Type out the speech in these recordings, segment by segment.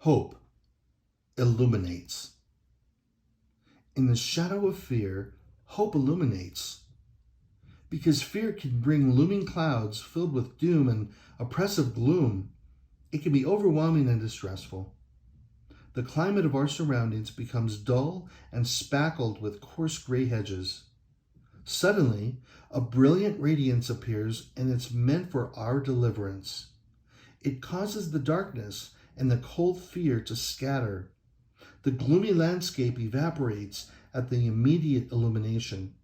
Hope illuminates. In the shadow of fear, hope illuminates. Because fear can bring looming clouds filled with doom and oppressive gloom, it can be overwhelming and distressful. The climate of our surroundings becomes dull and spackled with coarse gray hedges. Suddenly, a brilliant radiance appears, and it's meant for our deliverance. It causes the darkness and the cold fear to scatter. The gloomy landscape evaporates at the immediate illumination.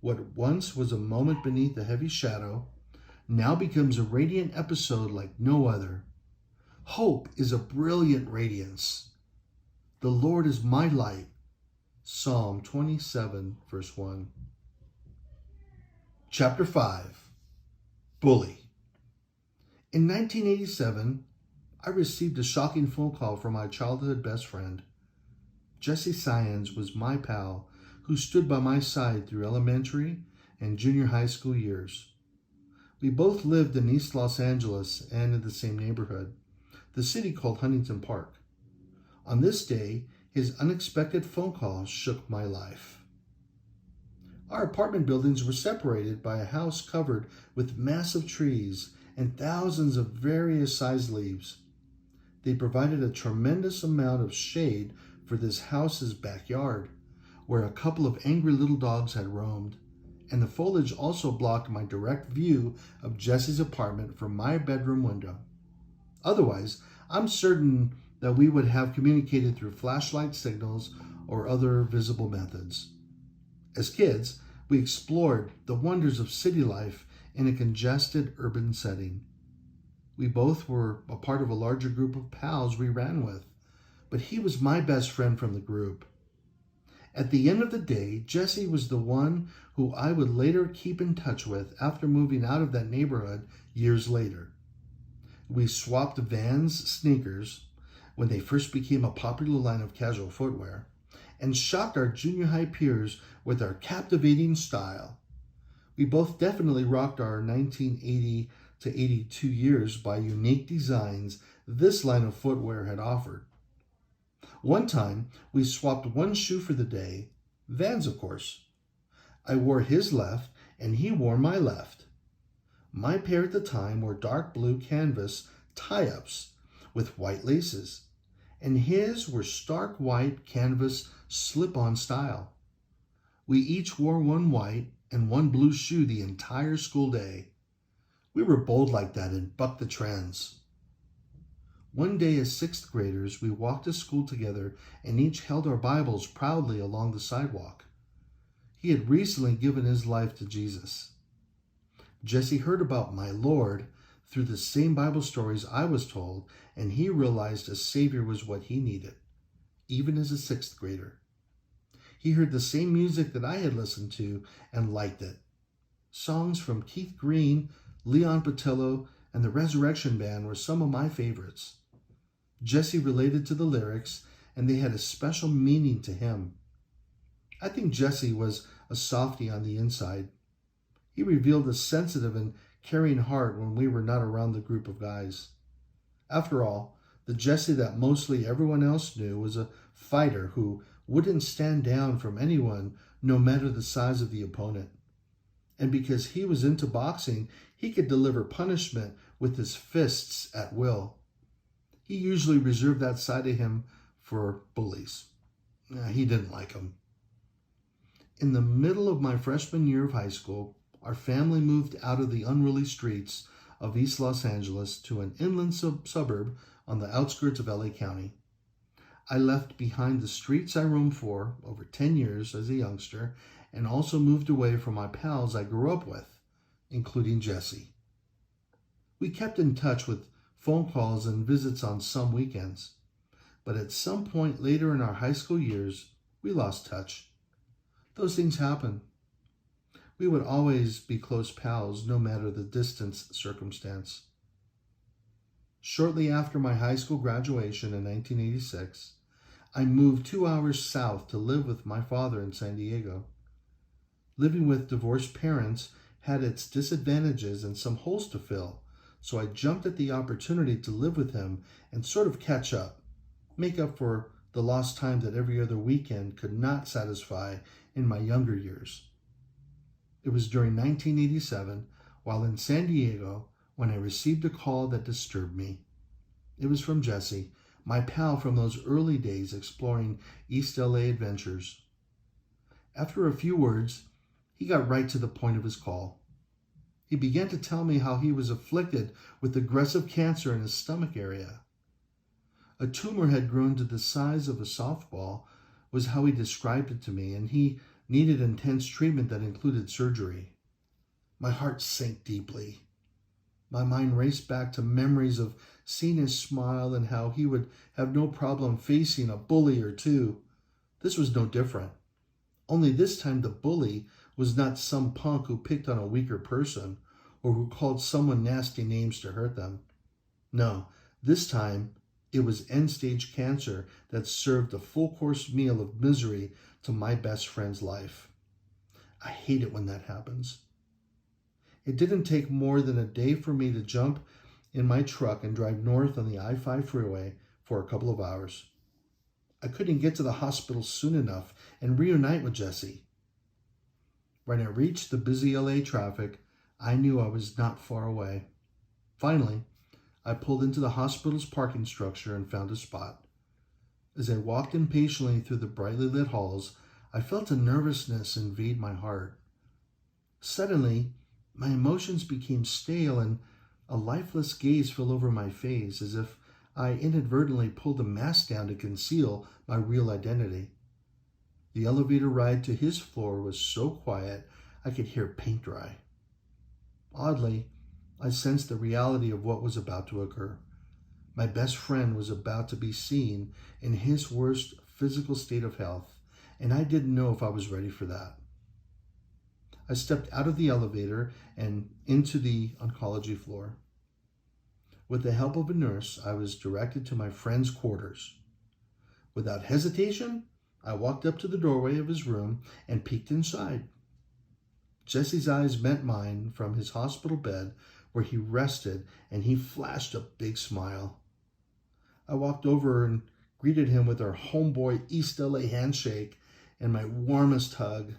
What once was a moment beneath a heavy shadow now becomes a radiant episode like no other. Hope is a brilliant radiance. The Lord is my light. Psalm 27, verse 1. Chapter 5. Bully. In 1987, I received a shocking phone call from my childhood best friend. Jesse Syons was my pal who stood by my side through elementary and junior high school years. We both lived in East Los Angeles and in the same neighborhood, the city called Huntington Park. On this day, his unexpected phone call shook my life. Our apartment buildings were separated by a house covered with massive trees and thousands of various sized leaves. They provided a tremendous amount of shade for this house's backyard, where a couple of angry little dogs had roamed, and the foliage also blocked my direct view of Jesse's apartment from my bedroom window. Otherwise, I'm certain that we would have communicated through flashlight signals or other visible methods. As kids, we explored the wonders of city life in a congested urban setting. We both were a part of a larger group of pals we ran with, but he was my best friend from the group. At the end of the day, Jesse was the one who I would later keep in touch with after moving out of that neighborhood years later. We swapped Vans sneakers when they first became a popular line of casual footwear, and shocked our junior high peers with our captivating style. We both definitely rocked our 1980 to 82 years by unique designs this line of footwear had offered. One time, we swapped one shoe for the day, Vans of course. I wore his left and he wore my left. My pair at the time were dark blue canvas tie-ups with white laces, and his were stark white canvas slip-on style. We each wore one white and one blue shoe the entire school day. We were bold like that and bucked the trends. One day as sixth graders, we walked to school together and each held our Bibles proudly along the sidewalk. He had recently given his life to Jesus. Jesse heard about my Lord through the same Bible stories I was told, and he realized a Savior was what he needed, even as a sixth grader. He heard the same music that I had listened to and liked it. Songs from Keith Green, Leon Patillo, and the Resurrection Band were some of my favorites. Jesse related to the lyrics, and they had a special meaning to him. I think Jesse was a softie on the inside. He revealed a sensitive and caring heart when we were not around the group of guys. After all, the Jesse that mostly everyone else knew was a fighter who wouldn't stand down from anyone, no matter the size of the opponent. And because he was into boxing, he could deliver punishment with his fists at will. He usually reserved that side of him for bullies. He didn't like them. In the middle of my freshman year of high school, our family moved out of the unruly streets of East Los Angeles to an inland suburb on the outskirts of LA County. I left behind the streets I roamed for over 10 years as a youngster, and also moved away from my pals I grew up with, including Jesse. We kept in touch with phone calls and visits on some weekends, but at some point later in our high school years, we lost touch. Those things happen. We would always be close pals, no matter the distance circumstance. Shortly after my high school graduation in 1986, I moved 2 hours south to live with my father in San Diego. Living with divorced parents had its disadvantages and some holes to fill, so I jumped at the opportunity to live with him and sort of catch up, make up for the lost time that every other weekend could not satisfy in my younger years. It was during 1987, while in San Diego, when I received a call that disturbed me. It was from Jesse, my pal from those early days exploring East LA adventures. After a few words, he got right to the point of his call. He began to tell me how he was afflicted with aggressive cancer in his stomach area. A tumor had grown to the size of a softball, was how he described it to me, and he needed intense treatment that included surgery. My heart sank deeply. My mind raced back to memories of seeing his smile and how he would have no problem facing a bully or two. This was no different. Only this time the bully was not some punk who picked on a weaker person or who called someone nasty names to hurt them. No, this time it was end-stage cancer that served a full-course meal of misery to my best friend's life. I hate it when that happens. It didn't take more than a day for me to jump in my truck and drive north on the I-5 freeway for a couple of hours. I couldn't get to the hospital soon enough and reunite with Jesse. When I reached the busy LA traffic, I knew I was not far away. Finally, I pulled into the hospital's parking structure and found a spot. As I walked impatiently through the brightly lit halls, I felt a nervousness invade my heart. Suddenly, my emotions became stale and a lifeless gaze fell over my face as if I inadvertently pulled the mask down to conceal my real identity. The elevator ride to his floor was so quiet I could hear paint dry. Oddly, I sensed the reality of what was about to occur. My best friend was about to be seen in his worst physical state of health, and I didn't know if I was ready for that. I stepped out of the elevator and into the oncology floor. With the help of a nurse, I was directed to my friend's quarters. Without hesitation, I walked up to the doorway of his room and peeked inside. Jesse's eyes met mine from his hospital bed where he rested, and he flashed a big smile. I walked over and greeted him with our homeboy East LA handshake and my warmest hug.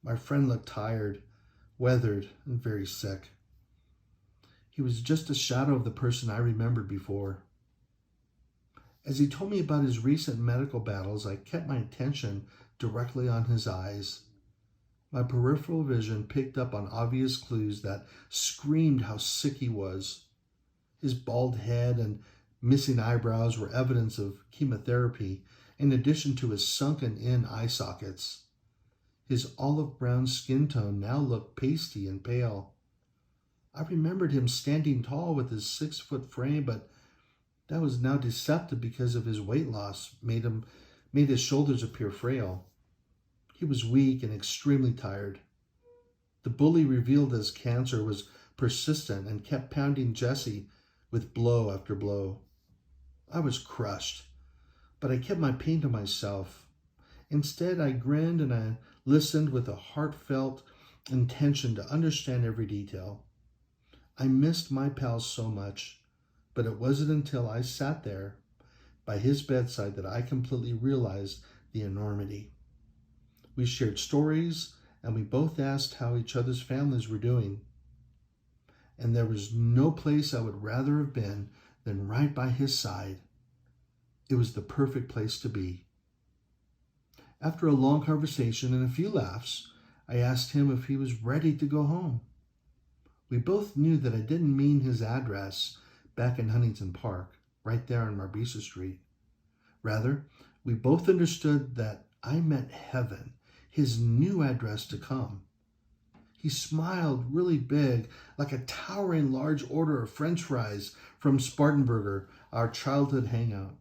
My friend looked tired, weathered, and very sick. He was just a shadow of the person I remembered before. As he told me about his recent medical battles, I kept my attention directly on his eyes. My peripheral vision picked up on obvious clues that screamed how sick he was. His bald head and missing eyebrows were evidence of chemotherapy, in addition to his sunken-in eye sockets. His olive-brown skin tone now looked pasty and pale. I remembered him standing tall with his 6-foot frame, but that was now deceptive because of his weight loss made his shoulders appear frail. He was weak and extremely tired. The bully revealed his cancer was persistent and kept pounding Jesse with blow after blow. I was crushed, but I kept my pain to myself. Instead, I grinned and I listened with a heartfelt intention to understand every detail. I missed my pal so much, but it wasn't until I sat there by his bedside that I completely realized the enormity. We shared stories, and we both asked how each other's families were doing. And there was no place I would rather have been than right by his side. It was the perfect place to be. After a long conversation and a few laughs, I asked him if he was ready to go home. We both knew that I didn't mean his address back in Huntington Park, right there on Marbisa Street. Rather, we both understood that I meant heaven, his new address to come. He smiled really big, like a towering large order of French fries from Spartanburger, our childhood hangout.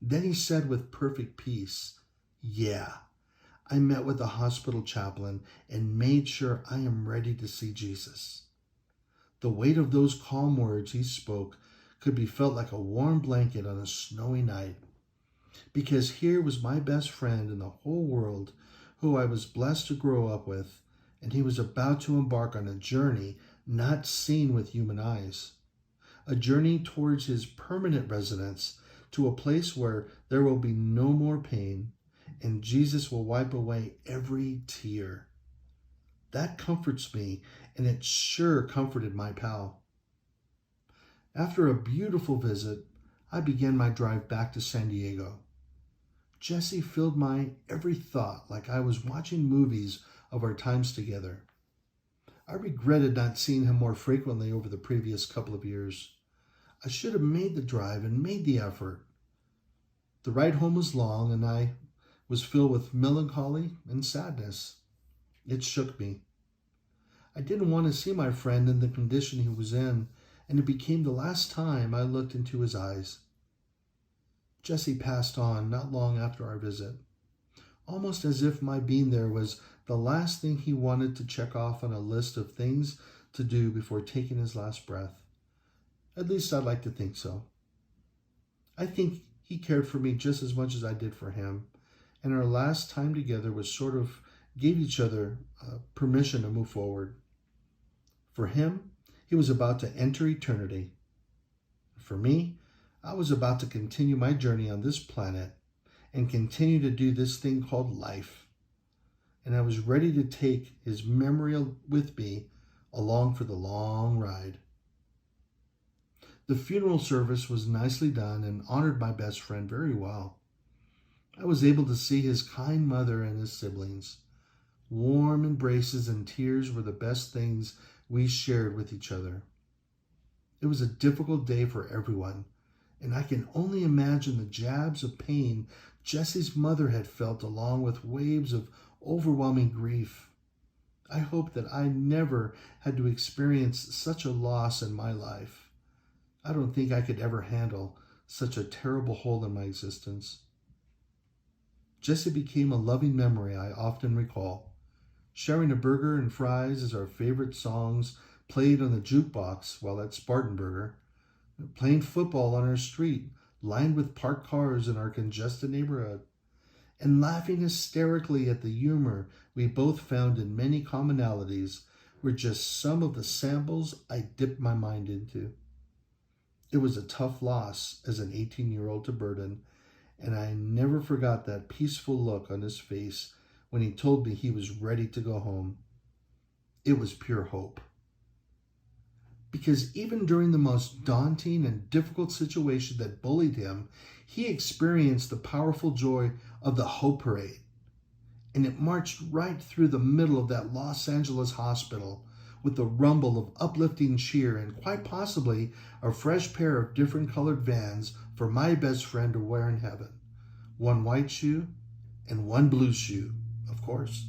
Then he said with perfect peace, "Yeah, I met with the hospital chaplain and made sure I am ready to see Jesus." The weight of those calm words he spoke could be felt like a warm blanket on a snowy night. Because here was my best friend in the whole world, who I was blessed to grow up with, and he was about to embark on a journey not seen with human eyes. A journey towards his permanent residence, to a place where there will be no more pain and Jesus will wipe away every tear. That comforts me, and it sure comforted my pal. After a beautiful visit, I began my drive back to San Diego. Jesse filled my every thought like I was watching movies of our times together. I regretted not seeing him more frequently over the previous couple of years. I should have made the drive and made the effort. The ride home was long, and I was filled with melancholy and sadness. It shook me. I didn't want to see my friend in the condition he was in, and it became the last time I looked into his eyes. Jesse passed on not long after our visit, almost as if my being there was the last thing he wanted to check off on a list of things to do before taking his last breath. At least I'd like to think so. I think he cared for me just as much as I did for him, and our last time together was sort of gave each other permission to move forward. For him, he was about to enter eternity. For me, I was about to continue my journey on this planet and continue to do this thing called life. And I was ready to take his memory with me along for the long ride. The funeral service was nicely done and honored my best friend very well. I was able to see his kind mother and his siblings. Warm embraces and tears were the best things we shared with each other. It was a difficult day for everyone, and I can only imagine the jabs of pain Jesse's mother had felt along with waves of overwhelming grief. I hope that I never had to experience such a loss in my life. I don't think I could ever handle such a terrible hole in my existence. Jesse became a loving memory I often recall. Sharing a burger and fries as our favorite songs played on the jukebox while at Spartanburger, playing football on our street lined with parked cars in our congested neighborhood, and laughing hysterically at the humor we both found in many commonalities were just some of the samples I dipped my mind into. It was a tough loss as an 18-year-old to burden, and I never forgot that peaceful look on his face when he told me he was ready to go home. It was pure hope. Because even during the most daunting and difficult situation that bullied him, he experienced the powerful joy of the Hope Parade. And it marched right through the middle of that Los Angeles hospital with the rumble of uplifting cheer and quite possibly a fresh pair of different colored Vans for my best friend to wear in heaven. One white shoe and one blue shoe, of course.